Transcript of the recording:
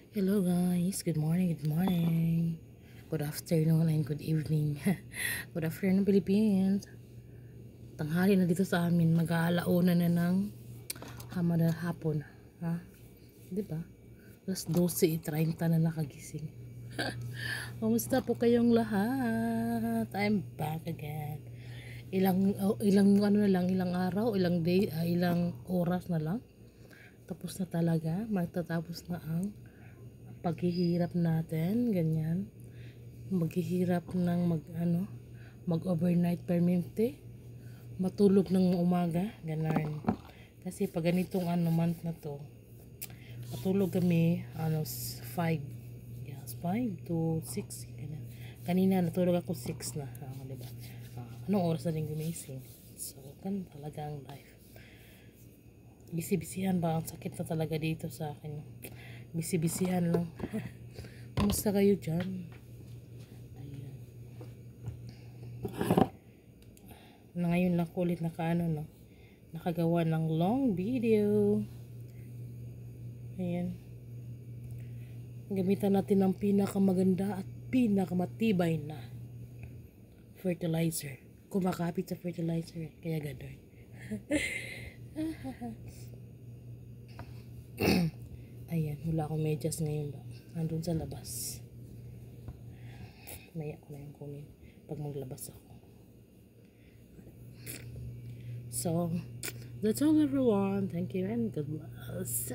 Hello guys, good morning, good morning. Good afternoon and good evening. Good afternoon Philippines. Tanghali na dito sa amin, mag-aalauna na ng hamada hapon. Ha? 'Di ba? Alas 12:30 na nakagising. Kumusta po kayong lahat? I'm back again. Ilang ano na lang, ilang araw, ilang day, ilang oras na lang. Tapos na talaga, magtatapos na ang paghihirap natin, ganyan. Maghihirap ng mag overnight permanente, matulog ng umaga, ganun. Kasi pag ganitong month na to, matulog kami 5, yes, 5 to 6 ganun. Kanina natulog ako 6 na, diba? Anong oras na rin gumising? So kan talaga ang life. Bisi-bisihan ba? Ang sakit na talaga dito sa akin. Bisi-bisihan lang. Kumusta kayo dyan? Ayan. Na ngayon lang ko ulit nakagawa ng long video. Ayan. Gamitan natin ng pinakamaganda at pinakamatibay na fertilizer. Kumakapit sa fertilizer. Kaya gano'n. Ayan, wala akong medyas ngayon ba. Nandun sa labas. Maya ko na yung kunin pag maglabas ako. So, that's all everyone. Thank you and God bless.